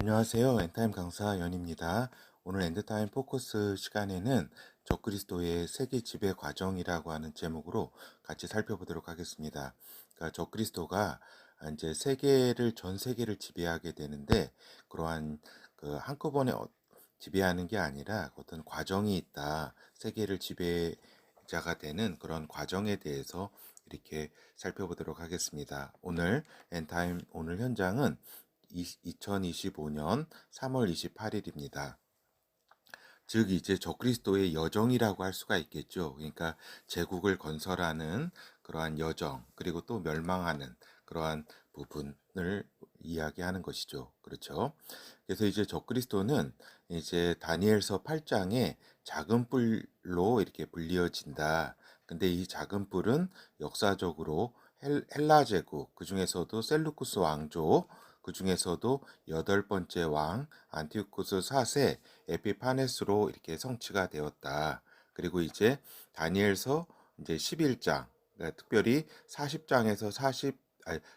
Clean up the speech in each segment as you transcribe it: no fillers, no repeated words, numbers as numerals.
안녕하세요. 엔타임 강사 연입니다. 오늘 엔드타임 포커스 시간에는 적그리스도의 세계 지배 과정이라고 하는 제목으로 같이 살펴보도록 하겠습니다. 그러니까 적그리스도가 이제 전 세계를 지배하게 되는데 그러한 한꺼번에 지배하는 게 아니라 어떤 과정이 있다. 세계를 지배자가 되는 그런 과정에 대해서 이렇게 살펴보도록 하겠습니다. 오늘 현장은 2025년 3월 28일입니다. 즉 이제 적그리스도의 여정이라고 할 수가 있겠죠. 그러니까 제국을 건설하는 그러한 여정, 그리고 또 멸망하는 그러한 부분을 이야기하는 것이죠. 그렇죠? 그래서 이제 적그리스도는 이제 다니엘서 8장에 작은 뿔로 이렇게 불리어진다. 근데 이 작은 뿔은 역사적으로 헬라 제국, 그 중에서도 셀루쿠스 왕조, 그 중에서도 여덟 번째 왕 안티오쿠스 4세 에피파네스로 이렇게 성취가 되었다. 그리고 이제 다니엘서 이제 11장, 특별히 40장에서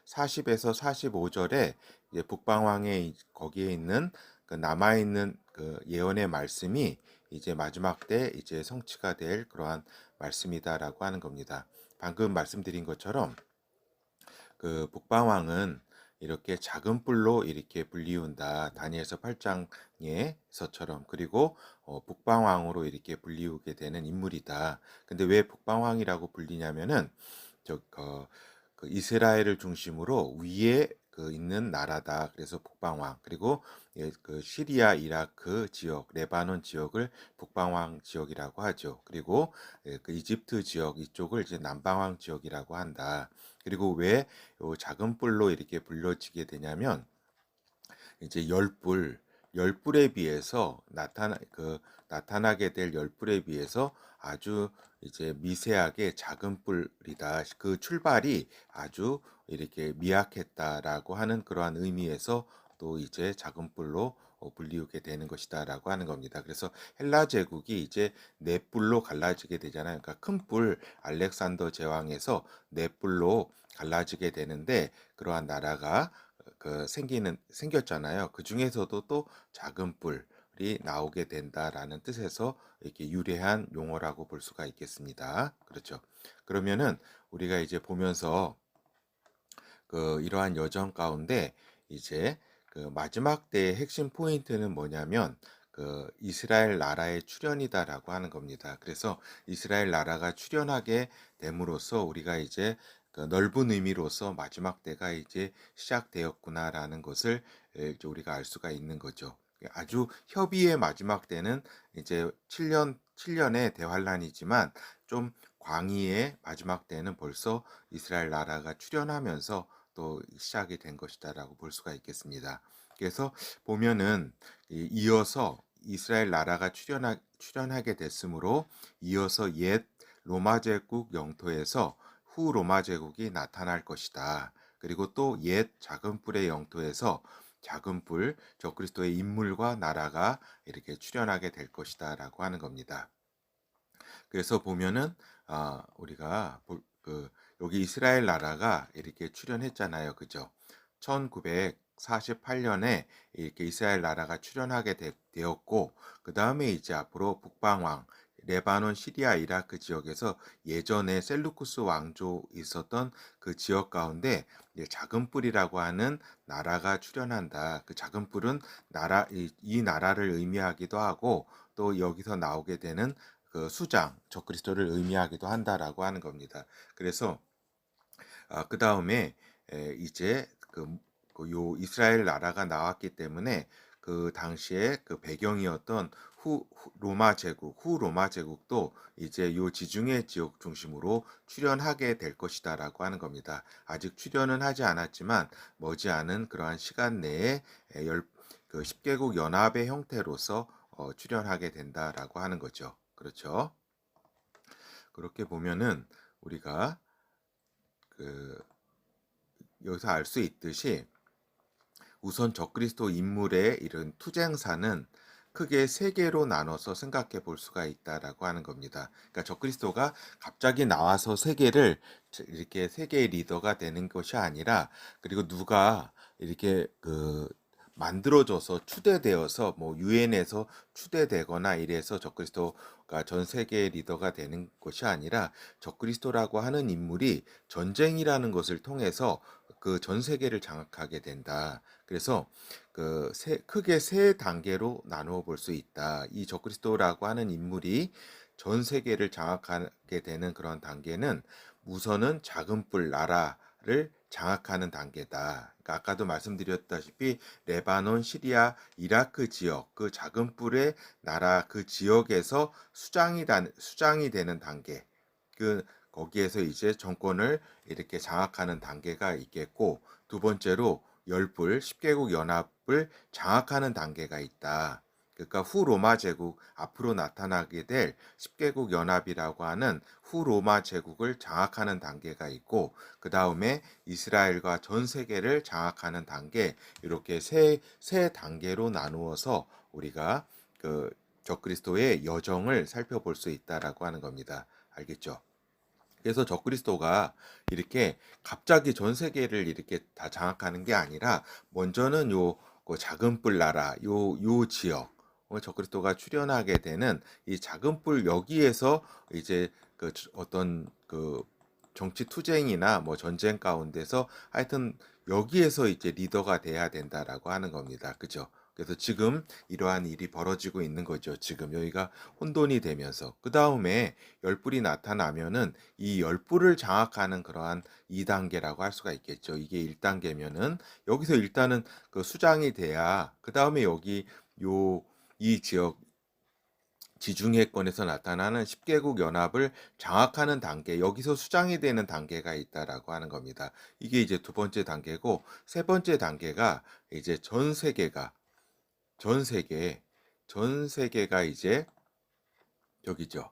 40에서 45절에 이제 북방왕의 거기에 있는 그 남아 있는 그 예언의 말씀이 이제 마지막 때 이제 성취가 될 그러한 말씀이다라고 하는 겁니다. 방금 말씀드린 것처럼 그 북방왕은 이렇게 작은 뿔로 이렇게 불리운다. 다니엘서 8장에서처럼. 그리고 북방왕으로 이렇게 불리우게 되는 인물이다. 근데 왜 북방왕이라고 불리냐면은 그 이스라엘을 중심으로 위에 있는 나라다. 그래서 북방왕. 그리고 그 시리아, 이라크 지역, 레바논 지역을 북방왕 지역이라고 하죠. 그리고 그 이집트 지역 이쪽을 이제 남방왕 지역이라고 한다. 그리고 왜 요 작은 뿔로 이렇게 불려지게 되냐면 이제 열뿔에 비해서 나타나게 될 열뿔에 비해서 아주 이제 미세하게 작은 뿔이다. 그 출발이 아주 이렇게 미약했다라고 하는 그러한 의미에서 또 이제 작은 뿔로 불리우게 되는 것이다라고 하는 겁니다. 그래서 헬라 제국이 이제 네 뿔로 갈라지게 되잖아요. 그러니까 큰 뿔 알렉산더 제왕에서 네 뿔로 갈라지게 되는데 그러한 나라가 생겼잖아요. 그 중에서도 또 작은 뿔이 나오게 된다라는 뜻에서 이렇게 유래한 용어라고 볼 수가 있겠습니다. 그렇죠. 그러면은 우리가 이제 보면서 이러한 여정 가운데 이제 그 마지막 때의 핵심 포인트는 뭐냐면 이스라엘 나라의 출현이다라고 하는 겁니다. 그래서 이스라엘 나라가 출현하게 됨으로써 우리가 이제 그 넓은 의미로서 마지막 때가 이제 시작되었구나라는 것을 이제 우리가 알 수가 있는 거죠. 아주 협의의 마지막 때는 이제 7년의 대환란이지만 좀 광의의 마지막 때는 벌써 이스라엘 나라가 출현하면서 또 시작이 된 것이다라고 볼 수가 있겠습니다. 그래서 보면은 이어서 이스라엘 나라가 출현하게 됐으므로 이어서 옛 로마 제국 영토에서 후 로마 제국이 나타날 것이다. 그리고 또 옛 작은 뿔의 영토에서 작은 뿔 적그리스도의 인물과 나라가 이렇게 출현하게 될 것이다라고 하는 겁니다. 그래서 보면은 우리가 여기 이스라엘 나라가 이렇게 출현했잖아요. 그죠? 1948년에 이렇게 이스라엘 나라가 출현하게 되었고 그다음에 이제 앞으로 북방왕 레바논, 시리아, 이라크 지역에서 예전에 셀루쿠스 왕조 있었던 그 지역 가운데 이제 작은 뿔이라고 하는 나라가 출현한다. 그 작은 뿔은 이 나라를 의미하기도 하고 또 여기서 나오게 되는 그 수장, 적그리스도를 의미하기도 한다라고 하는 겁니다. 그래서 그 다음에 이제 요 이스라엘 나라가 나왔기 때문에 그 당시에 그 배경이었던 후 로마 제국도 이제 요 지중해 지역 중심으로 출현하게 될 것이다라고 하는 겁니다. 아직 출현은 하지 않았지만 머지않은 그러한 시간 내에 그 10개국 연합의 형태로서 출현하게 된다라고 하는 거죠. 그렇죠? 그렇게 보면은 우리가 그 여기서 알 수 있듯이 우선 적그리스도 인물의 이런 투쟁사는 크게 세 개로 나눠서 생각해 볼 수가 있다라고 하는 겁니다. 그러니까 적그리스도가 갑자기 나와서 세계를 이렇게 세계의 리더가 되는 것이 아니라 그리고 누가 이렇게 만들어져서 추대되어서 뭐 유엔에서 추대되거나 이래서 적그리스도가 전 세계의 리더가 되는 것이 아니라 적그리스도라고 하는 인물이 전쟁이라는 것을 통해서 그 전 세계를 장악하게 된다. 그래서 크게 세 단계로 나누어 볼 수 있다. 이 적그리스도라고 하는 인물이 전 세계를 장악하게 되는 그런 단계는 우선은 작은 뿔 나라를 장악하는 단계다. 그러니까 아까도 말씀드렸다시피 레바논, 시리아, 이라크 지역 그 작은 뿔의 나라 그 지역에서 수장이 되는 단계. 거기에서 이제 정권을 이렇게 장악하는 단계가 있겠고 두 번째로 열불 10개국 연합을 장악하는 단계가 있다. 그러니까 후 로마 제국 앞으로 나타나게 될 10개국 연합이라고 하는 후 로마 제국을 장악하는 단계가 있고 그 다음에 이스라엘과 전 세계를 장악하는 단계 이렇게 세 단계로 나누어서 우리가 그 적그리스도의 여정을 살펴볼 수 있다라고 하는 겁니다. 알겠죠? 그래서 적그리스도가 이렇게 갑자기 전 세계를 이렇게 다 장악하는 게 아니라 먼저는 그 작은 뿔 나라 요 지역 적그리스도가 출현하게 되는 이 작은 뿔 여기에서 이제 어떤 정치 투쟁이나 뭐 전쟁 가운데서 하여튼 여기에서 이제 리더가 돼야 된다라고 하는 겁니다. 그죠? 그래서 지금 이러한 일이 벌어지고 있는 거죠. 지금 여기가 혼돈이 되면서 그 다음에 열불이 나타나면은 이 열불을 장악하는 그러한 2단계라고 할 수가 있겠죠. 이게 1단계면은 여기서 일단은 그 수장이 돼야 그 다음에 여기 이 지역 지중해권에서 나타나는 10개국 연합을 장악하는 단계, 여기서 수장이 되는 단계가 있다라고 하는 겁니다. 이게 이제 두 번째 단계고, 세 번째 단계가 이제 전 세계, 전 세계가 이제 여기죠.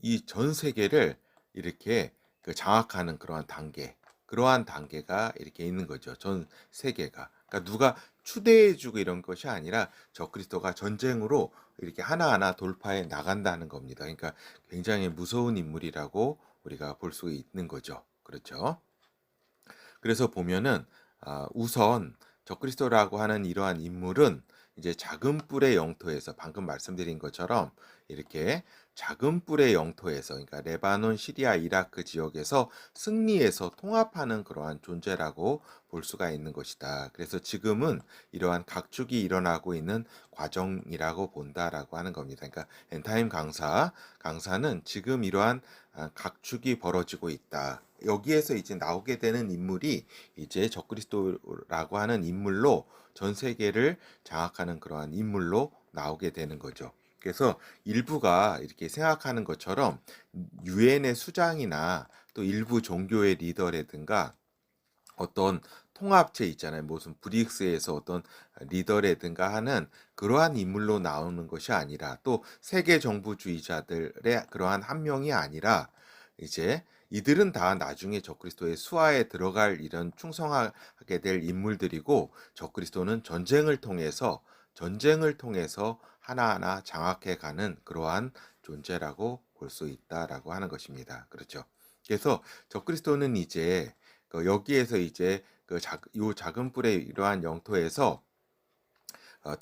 이 전 세계를 이렇게 장악하는 그러한 단계가 이렇게 있는 거죠. 전 세계가. 그러니까 누가 추대해주고 이런 것이 아니라 적그리스도가 전쟁으로 이렇게 하나하나 돌파해 나간다는 겁니다. 그러니까 굉장히 무서운 인물이라고 우리가 볼 수 있는 거죠. 그렇죠? 그래서 보면은 우선 적그리스도라고 하는 이러한 인물은 이제 작은 뿔의 영토에서 방금 말씀드린 것처럼 이렇게 작은 뿔의 영토에서 그러니까 레바논, 시리아, 이라크 지역에서 승리해서 통합하는 그러한 존재라고 볼 수가 있는 것이다. 그래서 지금은 이러한 각축이 일어나고 있는 과정이라고 본다라고 하는 겁니다. 그러니까 엔타임 강사는 지금 이러한 각축이 벌어지고 있다. 여기에서 이제 나오게 되는 인물이 이제 적그리스도라고 하는 인물로 전 세계를 장악하는 그러한 인물로 나오게 되는 거죠. 그래서 일부가 이렇게 생각하는 것처럼 유엔의 수장이나 또 일부 종교의 리더라든가 어떤 통합체 있잖아요. 무슨 브릭스에서 어떤 리더라든가 하는 그러한 인물로 나오는 것이 아니라 또 세계 정부주의자들의 그러한 한 명이 아니라 이제 이들은 다 나중에 적그리스도의 수하에 들어갈 이런 충성하게 될 인물들이고 적그리스도는 전쟁을 통해서 하나하나 장악해 가는 그러한 존재라고 볼 수 있다라고 하는 것입니다. 그렇죠. 그래서 적그리스도는 이제 여기에서 이제 요 작은 뿔의 이러한 영토에서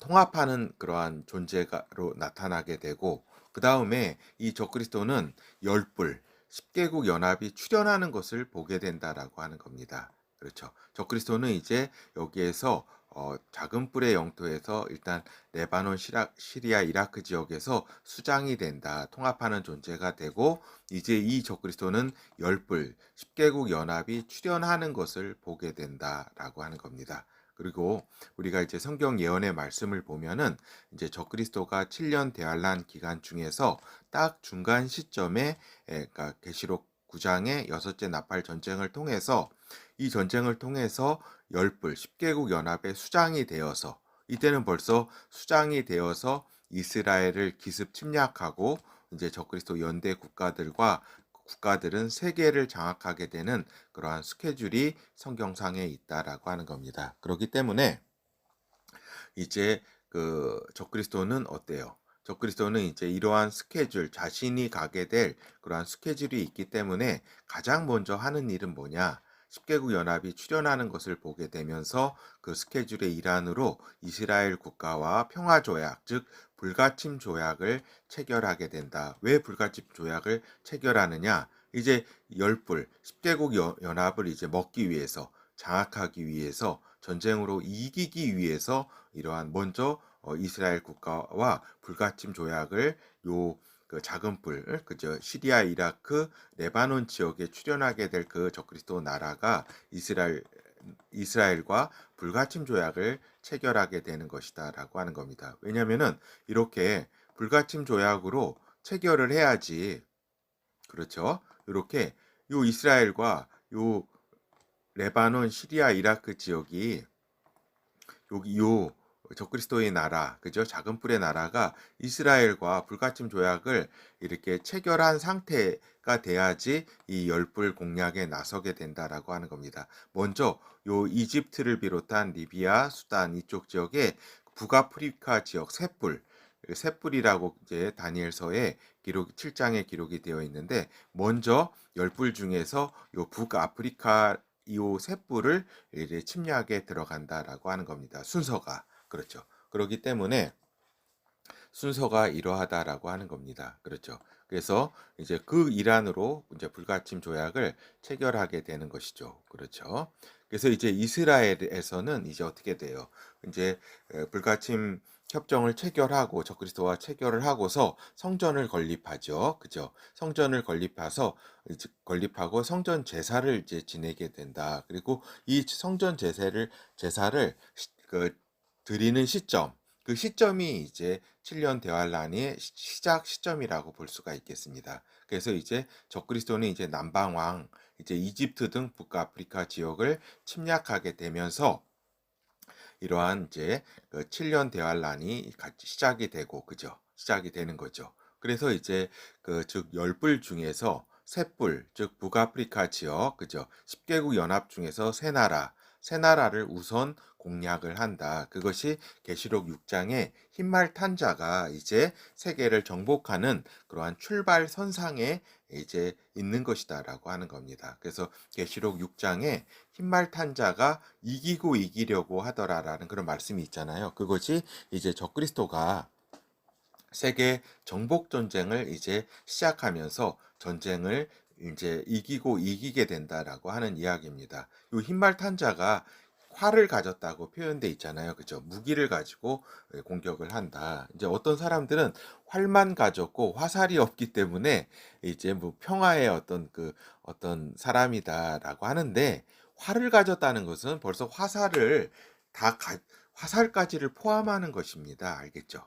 통합하는 그러한 존재로 나타나게 되고 그 다음에 이 적그리스도는 열불 10개국 연합이 출현하는 것을 보게 된다라고 하는 겁니다. 그렇죠. 적그리스도는 이제 여기에서 작은 뿔의 영토에서 일단 레바논, 시리아, 이라크 지역에서 수장이 된다. 통합하는 존재가 되고 이제 이 적그리스도는 열불 10개국 연합이 출현하는 것을 보게 된다라고 하는 겁니다. 그리고 우리가 이제 성경 예언의 말씀을 보면은 이제 적그리스도가 7년 대환란 기간 중에서 딱 중간 시점에 그러니까 계시록 9장의 여섯째 나팔 전쟁을 통해서 이 전쟁을 통해서 열불 10개국 연합의 수장이 되어서 이때는 벌써 수장이 되어서 이스라엘을 기습 침략하고 이제 적그리스도 연대 국가들은 세계를 장악하게 되는 그러한 스케줄이 성경상에 있다라고 하는 겁니다. 그렇기 때문에 이제 적그리스도는 어때요? 적그리스도는 이제 이러한 스케줄, 자신이 가게 될 그러한 스케줄이 있기 때문에 가장 먼저 하는 일은 뭐냐? 10개국 연합이 출연하는 것을 보게 되면서 그 스케줄의 일환으로 이스라엘 국가와 평화 조약, 즉 불가침 조약을 체결하게 된다. 왜 불가침 조약을 체결하느냐? 이제 열불 10개국 연합을 이제 먹기 위해서, 장악하기 위해서, 전쟁으로 이기기 위해서 이러한 먼저 이스라엘 국가와 불가침 조약을 요 그 작은 불, 그죠? 시리아, 이라크, 레바논 지역에 출연하게 될 그 적그리스도 나라가 이스라엘과 불가침 조약을 체결하게 되는 것이다라고 하는 겁니다. 왜냐하면은 이렇게 불가침 조약으로 체결을 해야지, 그렇죠? 이렇게 요 이스라엘과 요 레바논, 시리아, 이라크 지역이 여기 요 적그리스도의 나라, 그죠? 작은 뿔의 나라가 이스라엘과 불가침 조약을 이렇게 체결한 상태가 돼야지 이 열불 공략에 나서게 된다라고 하는 겁니다. 먼저 요 이집트를 비롯한 리비아, 수단 이쪽 지역에 북아프리카 지역 셋불이라고 이제 다니엘서에 기록 7장에 기록이 되어 있는데, 먼저 열불 중에서 요 북아프리카 이 셋불을 이제 침략에 들어간다라고 하는 겁니다. 순서가. 그렇죠. 그렇기 때문에 순서가 이러하다라고 하는 겁니다. 그렇죠. 그래서 이제 그 일환으로 이제 불가침 조약을 체결하게 되는 것이죠. 그렇죠. 그래서 이제 이스라엘에서는 이제 어떻게 돼요? 이제 불가침 협정을 체결하고 적그리스도와 체결을 하고서 성전을 건립하죠. 그죠? 성전을 건립하고 성전 제사를 이제 지내게 된다. 그리고 이 성전 제사를 드리는 시점, 그 시점이 이제 7년 대환란의 시작 시점이라고 볼 수가 있겠습니다. 그래서 이제 적그리스도는 이제 남방왕, 이제 이집트 등 북아프리카 지역을 침략하게 되면서 이러한 이제 그 7년 대환란이 같이 시작이 되고, 그죠? 시작이 되는 거죠. 그래서 이제 그 즉 열불 중에서 셋불, 즉 북아프리카 지역, 그죠? 10개국 연합 중에서 세 나라를 우선 공략을 한다. 그것이 계시록 6장에 흰말 탄 자가 이제 세계를 정복하는 그러한 출발 선상에 이제 있는 것이다라고 하는 겁니다. 그래서 계시록 6장에 흰말 탄 자가 이기고 이기려고 하더라라는 그런 말씀이 있잖아요. 그것이 이제 적그리스도가 세계 정복 전쟁을 이제 시작하면서 전쟁을 이제 이기고 이기게 된다라고 하는 이야기입니다. 이 흰말 탄 자가 활을 가졌다고 표현돼 있잖아요. 그죠? 무기를 가지고 공격을 한다. 이제 어떤 사람들은 활만 가졌고 화살이 없기 때문에 이제 뭐 평화의 어떤 사람이다라고 하는데, 활을 가졌다는 것은 벌써 화살까지를 포함하는 것입니다. 알겠죠?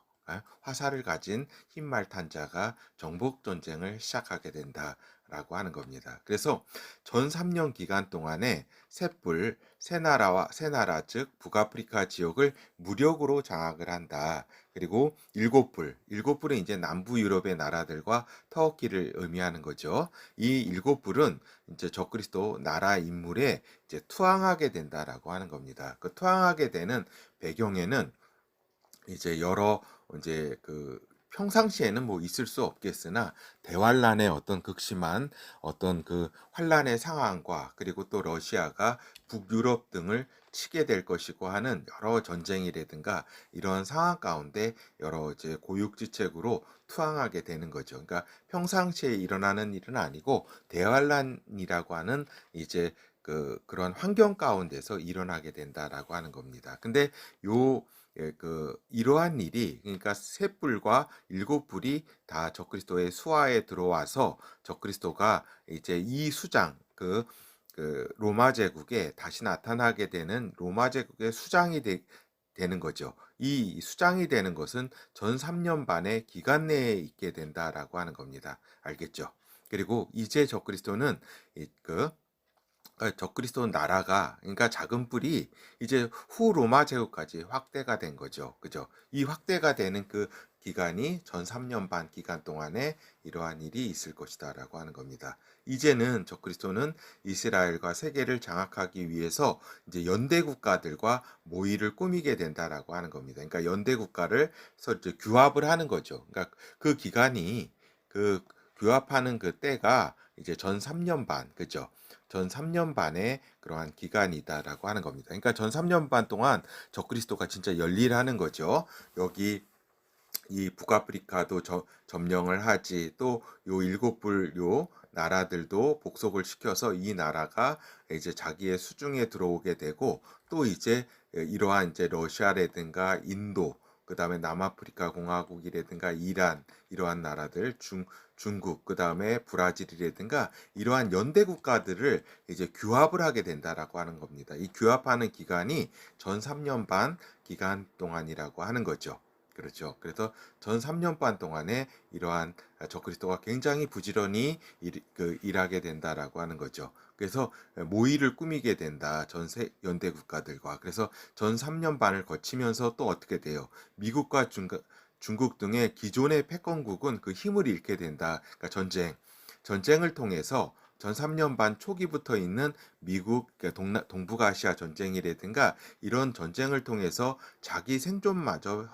화살을 가진 흰말 탄자가 정복 전쟁을 시작하게 된다라고 하는 겁니다. 그래서 전 3년 기간 동안에 세 나라 즉 북아프리카 지역을 무력으로 장악을 한다. 그리고 일곱 불은 이제 남부 유럽의 나라들과 터키를 의미하는 거죠. 이 일곱 불은 이제 적그리스도 나라 인물에 이제 투항하게 된다라고 하는 겁니다. 그 투항하게 되는 배경에는 이제 여러 이제 평상시에는 뭐 있을 수 없겠으나 대환란의 어떤 극심한 어떤 그 환란의 상황과, 그리고 또 러시아가 북유럽 등을 치게 될 것이고 하는 여러 전쟁이라든가 이런 상황 가운데 여러 이제 고육지책으로 투항하게 되는 거죠. 그러니까 평상시에 일어나는 일은 아니고 대환란이라고 하는 이제 그런 환경 가운데서 일어나게 된다라고 하는 겁니다. 근데 요 이러한 일이, 그러니까 세 뿔과 일곱 뿔이 다 적그리스도의 수하에 들어와서 적그리스도가 이제 이 수장, 로마 제국에 다시 나타나게 되는 로마 제국의 수장이 되는 거죠. 이 수장이 되는 것은 전 3년 반의 기간 내에 있게 된다라고 하는 겁니다. 알겠죠? 그리고 이제 적그리스도는 적그리스도 나라가, 그러니까 작은 뿔이 이제 후 로마 제국까지 확대가 된 거죠. 그죠? 이 확대가 되는 그 기간이 전 3년 반 기간 동안에 이러한 일이 있을 것이다라고 하는 겁니다. 이제는 적그리스도는 이스라엘과 세계를 장악하기 위해서 이제 연대 국가들과 모의를 꾸미게 된다라고 하는 겁니다. 그러니까 연대 국가를 규합을 하는 거죠. 그러니까 그 기간이 그 규합하는 그 때가 이제 전 3년 반, 그죠? 전 3년 반의 그러한 기간이다라고 하는 겁니다. 그러니까 전 3년 반 동안 적그리스도가 진짜 열일하는 거죠. 여기 이 북아프리카도 점령을 하지, 또 요 일곱 불 요 나라들도 복속을 시켜서 이 나라가 이제 자기의 수중에 들어오게 되고, 또 이제 이러한 이제 러시아라든가 인도, 그다음에 남아프리카 공화국이라든가 이란, 이러한 나라들, 중국, 그다음에 브라질이라든가 이러한 연대 국가들을 이제 규합을 하게 된다라고 하는 겁니다. 이 규합하는 기간이 전 3년 반 기간 동안이라고 하는 거죠. 그렇죠. 그래서 전 3년 반 동안에 이러한 적그리스도가 굉장히 부지런히 일하게 된다라고 하는 거죠. 그래서 모의를 꾸미게 된다. 전세 연대 국가들과. 그래서 전 3년 반을 거치면서 또 어떻게 돼요? 미국과 중국 등의 기존의 패권국은 그 힘을 잃게 된다. 그러니까 전쟁을 통해서 전 3년 반 초기부터 있는 미국, 그러니까 동북아시아 전쟁이라든가 이런 전쟁을 통해서 자기 생존마저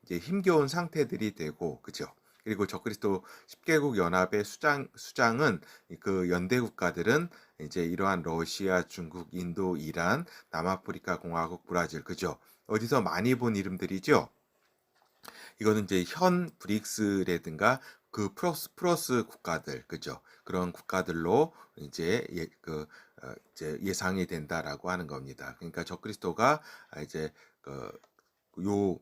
이제 힘겨운 상태들이 되고, 그죠? 그리고 적그리스도 10개국 연합의 수장은 그 연대 국가들은 이제 이러한 러시아, 중국, 인도, 이란, 남아프리카 공화국, 브라질, 그죠? 어디서 많이 본 이름들이죠? 이거는 이제 현 브릭스라든가 그 플러스 국가들, 그죠? 그런 국가들로 이제 이제 예상이 된다라고 하는 겁니다. 그러니까 적그리스도가 이제 요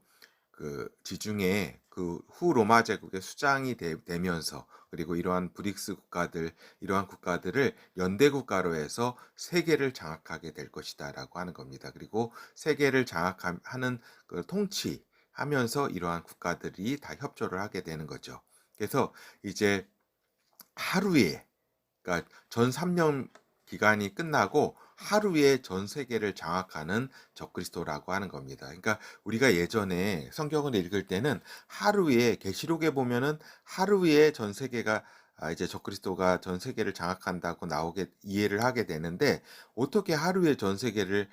지중해 그 후 로마 제국의 수장이 되면서, 그리고 이러한 브릭스 국가들, 이러한 국가들을 연대 국가로 해서 세계를 장악하게 될 것이다라고 하는 겁니다. 그리고 세계를 장악하는 그 통치하면서 이러한 국가들이 다 협조를 하게 되는 거죠. 그래서 이제 하루에, 그러니까 전 3년 기간이 끝나고 하루에 전 세계를 장악하는 적그리스도라고 하는 겁니다. 그러니까 우리가 예전에 성경을 읽을 때는 하루에, 계시록에 보면은 하루에 전 세계가 이제 적그리스도가 전 세계를 장악한다고 나오게 이해를 하게 되는데, 어떻게 하루에 전 세계를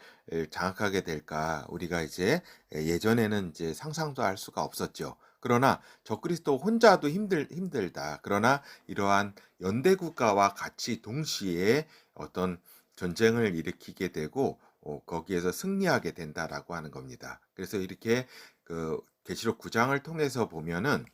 장악하게 될까? 우리가 이제 예전에는 이제 상상도 할 수가 없었죠. 그러나 적그리스도 혼자도 힘들다. 그러나 이러한 연대 국가와 같이 동시에 어떤 전쟁을 일으키게 되고 거기에서 승리하게 된다라고 하는 겁니다. 그래서 이렇게 그 계시록 9장을 통해서 보면은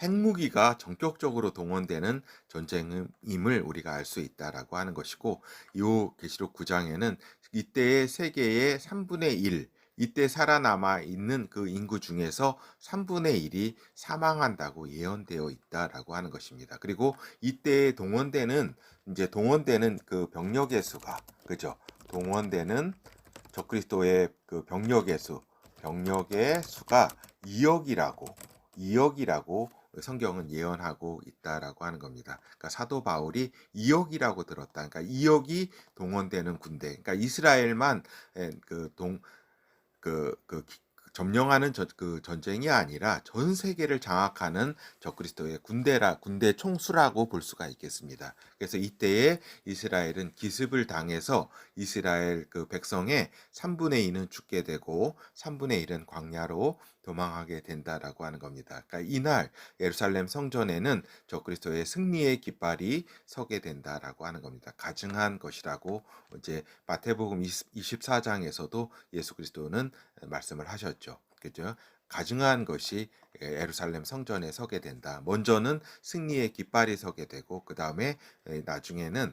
핵무기가 전격적으로 동원되는 전쟁임을 우리가 알 수 있다라고 하는 것이고, 이 계시록 9장에는 이때의 세계의 3분의 1, 이때 살아남아 있는 그 인구 중에서 3분의 1이 사망한다고 예언되어 있다라고 하는 것입니다. 그리고 이때 동원되는 그 병력의 수가, 그죠? 동원되는 적그리스도의 그 병력의 수가 2억이라고 성경은 예언하고 있다라고 하는 겁니다. 그러니까 사도 바울이 2억이라고 들었다. 그러니까 2억이 동원되는 군대. 그러니까 이스라엘만 그동 점령하는 그 전쟁이 아니라 전 세계를 장악하는 적그리스도의 군대 총수라고 볼 수가 있겠습니다. 그래서 이때에 이스라엘은 기습을 당해서 이스라엘 그 백성의 3분의 2는 죽게 되고 3분의 1은 광야로 도망하게 된다라고 하는 겁니다. 그러니까 이날 예루살렘 성전에는 적그리스도의 승리의 깃발이 서게 된다라고 하는 겁니다. 가증한 것이라고 이제 마태복음 24장에서도 예수 그리스도는 말씀을 하셨죠. 그죠? 가증한 것이 예루살렘 성전에 서게 된다. 먼저는 승리의 깃발이 서게 되고, 그 다음에 나중에는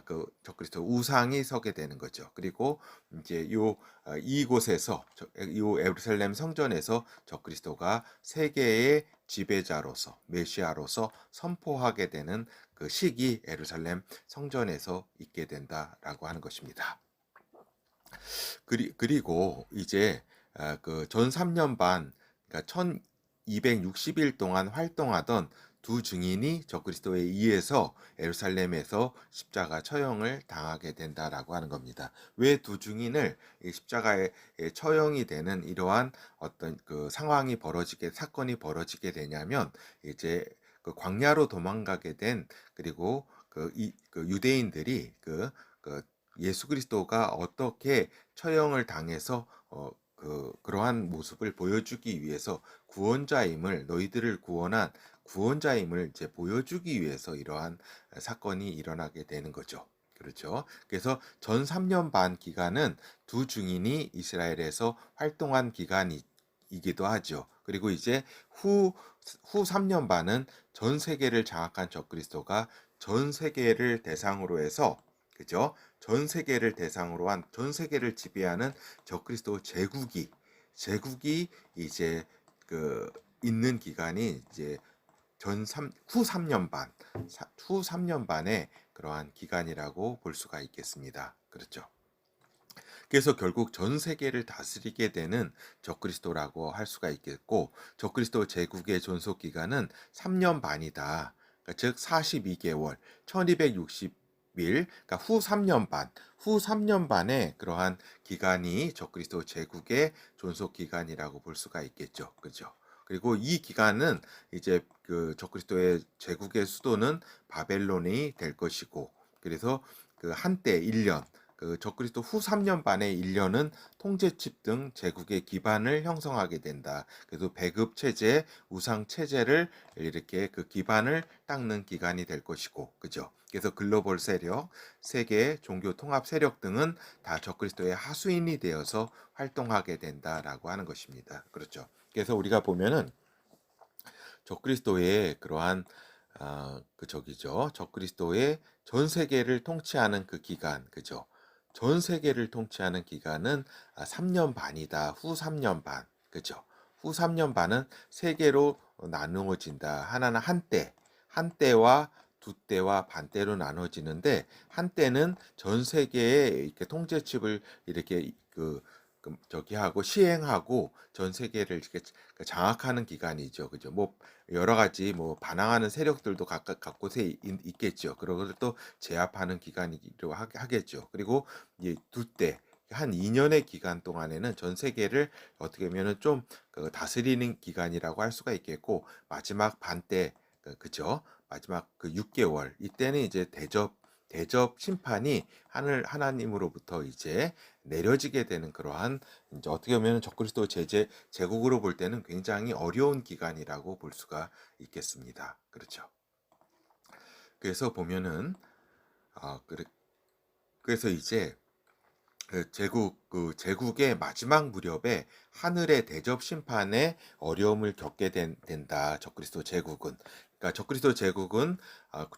그 적그리스도 우상이 서게 되는 거죠. 그리고 이제 이곳에서 요 예루살렘 성전에서 적그리스도가 세계의 지배자로서, 메시아로서 선포하게 되는 그 시기 예루살렘 성전에서 있게 된다라고 하는 것입니다. 그리고 이제 그 전 3년 반, 그러니까 1260일 동안 활동하던 두 증인이 적그리스도에 의해서 예루살렘에서 십자가 처형을 당하게 된다라고 하는 겁니다. 왜 두 증인을 십자가에 처형이 되는 이러한 어떤 그 사건이 벌어지게 되냐면, 이제 그 광야로 도망가게 된, 그리고 그 유대인들이 그 예수 그리스도가 어떻게 처형을 당해서 그러한 모습을 보여주기 위해서 너희들을 구원한 구원자임을 이제 보여주기 위해서 이러한 사건이 일어나게 되는 거죠. 그렇죠. 그래서 전 3년 반 기간은 두 증인이 이스라엘에서 활동한 기간이기도 하죠. 그리고 이제 후 3년 반은 전 세계를 장악한 적그리스도가 전 세계를 대상으로 해서, 그죠? 전 세계를 대상으로 한, 전 세계를 지배하는 적그리스도 제국이 이제 그 있는 기간이 이제 후 3년 반, 후 3년 반의 그러한 기간이라고 볼 수가 있겠습니다. 그렇죠. 그래서 결국 전 세계를 다스리게 되는 적그리스도라고 할 수가 있겠고, 적그리스도 제국의 존속 기간은 3년 반이다. 그러니까 즉 42개월, 1260일, 그러니까 후 3년 반의 그러한 기간이 적그리스도 제국의 존속 기간이라고 볼 수가 있겠죠. 그죠? 그리고 이 기간은 이제 그 적그리스도의 제국의 수도는 바벨론이 될 것이고, 그래서 그 한때 1년, 그 적그리스도 후 3년 반의 1년은 통제칩 등 제국의 기반을 형성하게 된다. 그래서 배급 체제, 우상 체제를 이렇게 그 기반을 닦는 기간이 될 것이고, 그죠? 그래서 글로벌 세력, 세계 종교 통합 세력 등은 다 적그리스도의 하수인이 되어서 활동하게 된다라고 하는 것입니다. 그렇죠? 그래서 우리가 보면은 적그리스도의 그러한 그 저기죠. 적그리스도의 전 세계를 통치하는 그 기간, 그죠? 전 세계를 통치하는 기간은 3년 반이다. 후 3년 반, 그죠? 후 3년 반은 세계로 나누어진다. 하나는 한때와 두 때와 반때로 나눠지는데, 한때는 전 세계에 이렇게 통제칩을 이렇게 저기 하고 시행하고 전 세계를 이렇게 장악하는 기간이죠. 그죠? 뭐 여러 가지 뭐 반항하는 세력들도 각각 곳에 있겠죠. 그리고 또 제압하는 기간이기도 하겠죠. 그리고 이제 한 2년의 기간 동안에는 전 세계를 어떻게 보면은 좀 다스리는 기간이라고 할 수가 있겠고, 마지막 반때, 그죠? 마지막 그 6개월 이때는 이제 대접 심판이 하나님으로부터 이제 내려지게 되는 그러한, 이제 어떻게 보면 적그리스도 제국으로 볼 때는 굉장히 어려운 기간이라고 볼 수가 있겠습니다. 그렇죠. 그래서 보면은 그래, 그래서 이제 제국의 마지막 무렵에 하늘의 대접 심판에 어려움을 겪게 된다. 적그리스도 제국은. 그러니까 적그리스도 제국은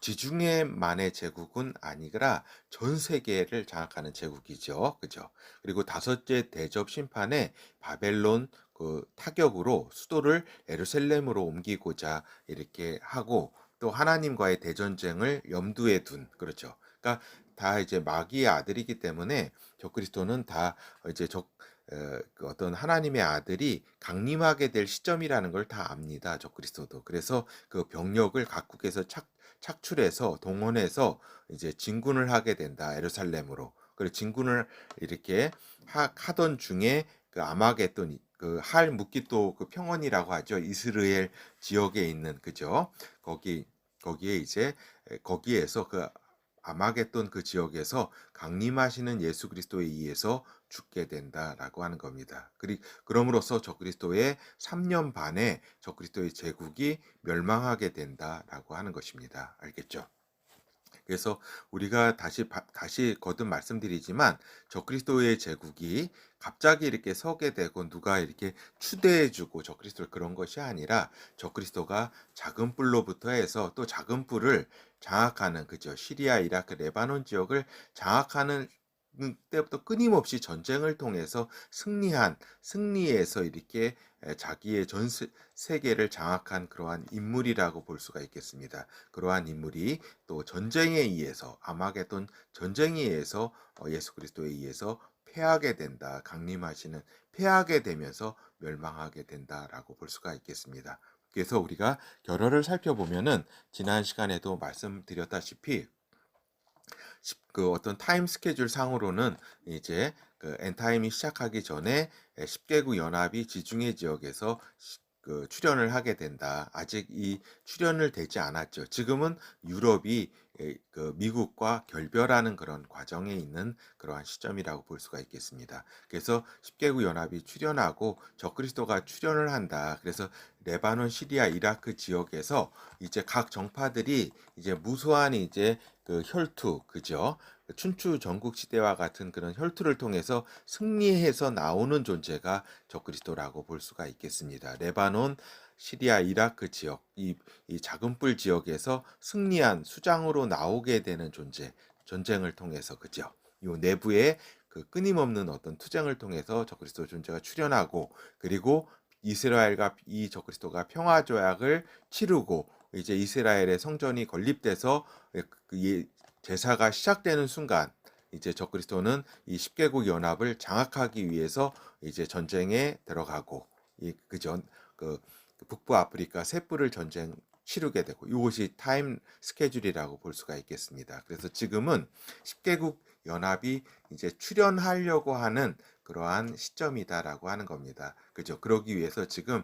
지중해만의 제국은 아니라 전 세계를 장악하는 제국이죠. 그죠? 그리고 다섯째 대접 심판에 바벨론 그 타격으로 수도를 예루살렘으로 옮기고자 이렇게 하고, 또 하나님과의 대전쟁을 염두에 둔, 그렇죠. 그러니까 다 이제 마귀의 아들이기 때문에 적그리스도는 다 이제 그 어떤 하나님의 아들이 강림하게 될 시점이라는 걸 다 압니다. 적그리스도도. 그래서 그 병력을 각국에서 착출해서 동원해서 이제 진군을 하게 된다. 예루살렘으로. 그리고 진군을 이렇게 하던 중에 그 아마겟돈, 그 할 묵깃도 그 평원이라고 하죠. 이스라엘 지역에 있는, 그죠? 거기 거기에 이제 거기에서 그 아마겟돈 그 지역에서 강림하시는 예수 그리스도에 의해서 죽게 된다라고 하는 겁니다. 그럼으로써 적그리스도의 3년 반에 적그리스도의 제국이 멸망하게 된다라고 하는 것입니다. 알겠죠? 그래서 우리가 다시 거듭 말씀드리지만, 적그리스도의 제국이 갑자기 이렇게 서게 되고 누가 이렇게 추대해주고 적그리스도를, 그런 것이 아니라 적그리스도가 작은 뿔로부터 해서 또 작은 뿔을 장악하는, 그죠? 시리아, 이라크, 레바논 지역을 장악하는 때부터 끊임없이 전쟁을 통해서 승리해서 이렇게 자기의 전 세계를 장악한 그러한 인물이라고 볼 수가 있겠습니다. 그러한 인물이 또 전쟁에 의해서, 아마겟돈 전쟁에 의해서 예수 그리스도에 의해서 패하게 된다. 패하게 되면서 멸망하게 된다라고 볼 수가 있겠습니다. 그래서 우리가 결어를 살펴보면은 지난 시간에도 말씀드렸다시피 그 어떤 타임 스케줄 상으로는 이제 그 엔타임이 시작하기 전에 10개국 연합이 지중해 지역에서 그 출연을 하게 된다. 아직 이 출연을 되지 않았죠. 지금은 유럽이 그 미국과 결별하는 그런 과정에 있는 그러한 시점이라고 볼 수가 있겠습니다. 그래서 10개국 연합이 출연하고 적그리스도가 출연을 한다. 그래서 레바논, 시리아, 이라크 지역에서 이제 각 정파들이 이제 무수한 이제 그 혈투, 그죠? 춘추 전국 시대와 같은 그런 혈투를 통해서 승리해서 나오는 존재가 적그리스도라고 볼 수가 있겠습니다. 레바논, 시리아, 이라크 지역, 이 작은 뿔 지역에서 승리한 수장으로 나오게 되는 존재, 전쟁을 통해서 그죠. 요 내부에 그 끊임없는 어떤 투쟁을 통해서 적그리스도 존재가 출현하고, 그리고 이스라엘과 이 적그리스도가 평화 조약을 치르고 이제 이스라엘의 성전이 건립돼서 제사가 시작되는 순간 이제 적그리스도는 이 10개국 연합을 장악하기 위해서 이제 전쟁에 들어가고, 그 북부 아프리카 세뿔을 전쟁 치르게 되고, 이것이 타임 스케줄이라고 볼 수가 있겠습니다. 그래서 지금은 10개국 연합이 이제 출연하려고 하는 그러한 시점이다라고 하는 겁니다. 그죠? 그러기 위해서 지금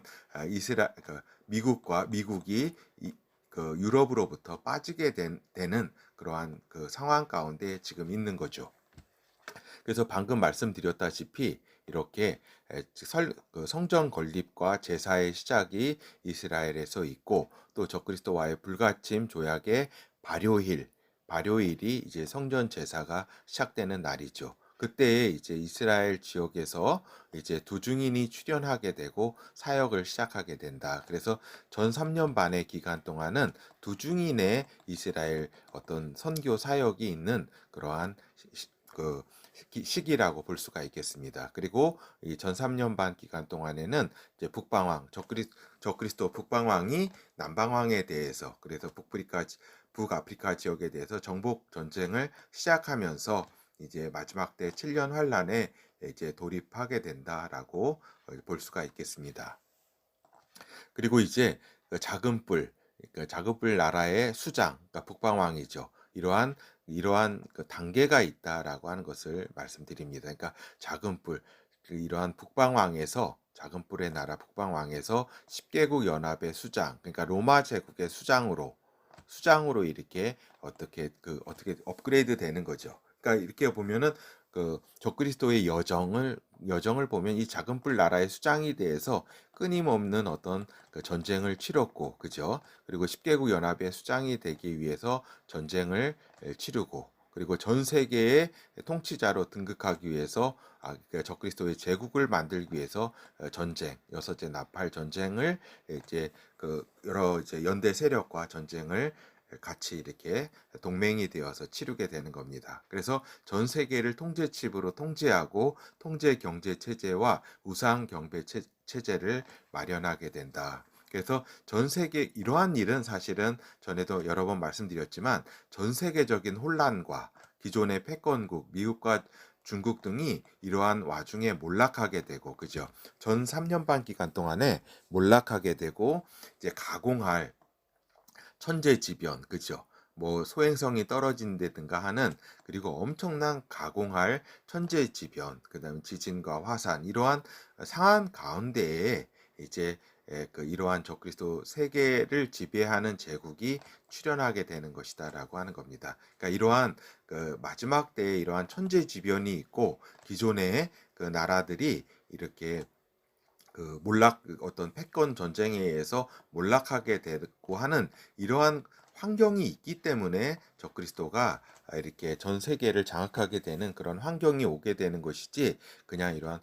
미국이 그 유럽으로부터 빠지게 되는 그러한 그 상황 가운데 지금 있는 거죠. 그래서 방금 말씀드렸다시피 이렇게 그 성전 건립과 제사의 시작이 이스라엘에서 있고, 또 적그리스도와의 불가침 조약의 발효일이 이제 성전 제사가 시작되는 날이죠. 그때 이제 이스라엘 지역에서 이제 두 증인이 출현하게 되고 사역을 시작하게 된다. 그래서 전 3년 반의 기간 동안은 두 증인의 이스라엘 어떤 선교 사역이 있는 그러한 그 시기라고 볼 수가 있겠습니다. 그리고 이 전 3년 반 기간 동안에는 이제 적그리스도 북방왕이 남방왕에 대해서, 그래서 북아프리카 지역에 대해서 정복 전쟁을 시작하면서 이제 마지막 때 7년 환란에 이제 돌입하게 된다라고 볼 수가 있겠습니다. 그리고 이제 그 작은 뿔 나라의 수장, 그러니까 북방왕이죠. 이러한 그 단계가 있다라고 하는 것을 말씀드립니다. 그러니까 이러한 작은 뿔의 나라 북방왕에서 10개국 연합의 수장, 그러니까 로마 제국의 수장으로 이렇게 어떻게 업그레이드 되는 거죠. 그러니까 이렇게 보면은 그 적그리스도의 여정을 보면 이 작은 뿔 나라의 수장이 대해서 끊임없는 어떤 그 전쟁을 치렀고, 그죠? 그리고 10개국 연합의 수장이 되기 위해서 전쟁을 치르고, 그리고 전 세계의 통치자로 등극하기 위해서 그러니까 적그리스도의 제국을 만들기 위해서 여섯째 나팔 전쟁을 이제 그 여러 이제 연대 세력과 전쟁을 같이 이렇게 동맹이 되어서 치르게 되는 겁니다. 그래서 전 세계를 통제칩으로 통제하고 통제 경제 체제와 우상 경배 체제를 마련하게 된다. 그래서 전 세계 이러한 일은 사실은 전에도 여러 번 말씀드렸지만 전 세계적인 혼란과 기존의 패권국 미국과 중국 등이 이러한 와중에 몰락하게 되고, 그죠? 전 3년 반 기간 동안에 몰락하게 되고 이제 가공할 천재지변, 그죠? 뭐 소행성이 떨어진다든가 하는, 그리고 엄청난 가공할 천재지변, 그다음에 지진과 화산, 이러한 상한 가운데에 이제 이러한 적그리스도 세계를 지배하는 제국이 출현하게 되는 것이다라고 하는 겁니다. 그러니까 이러한 그 마지막 때에 이러한 천재지변이 있고, 기존의 그 나라들이 이렇게 어떤 패권 전쟁에 의해서 몰락하게 되고 하는 이러한 환경이 있기 때문에 적그리스도가 이렇게 전 세계를 장악하게 되는 그런 환경이 오게 되는 것이지, 그냥 이러한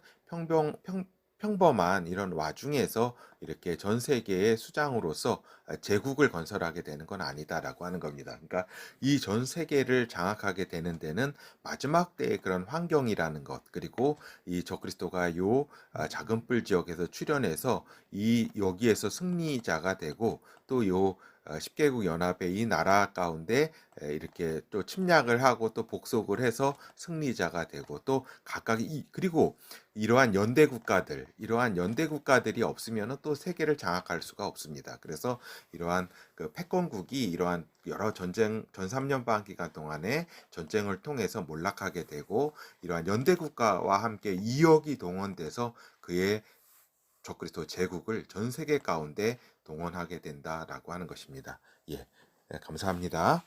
평범한 이런 와중에서 이렇게 전 세계의 수장으로서 제국을 건설하게 되는 건 아니다라고 하는 겁니다. 그러니까 이 전 세계를 장악하게 되는 데는 마지막 때의 그런 환경이라는 것, 그리고 이 적그리스도가 작은 뿔 지역에서 출현해서 여기에서 승리자가 되고, 또 10개국 연합의 이 나라 가운데 이렇게 또 침략을 하고 또 복속을 해서 승리자가 되고, 또 각각 그리고 이러한 연대 국가들이 없으면 또 세계를 장악할 수가 없습니다. 그래서 이러한 그 패권국이 이러한 여러 전 3년 반 기간 동안에 전쟁을 통해서 몰락하게 되고, 이러한 연대 국가와 함께 2억이 동원돼서 그의 적그리스도 제국을 전 세계 가운데 동원하게 된다라고 하는 것입니다. 예, 감사합니다.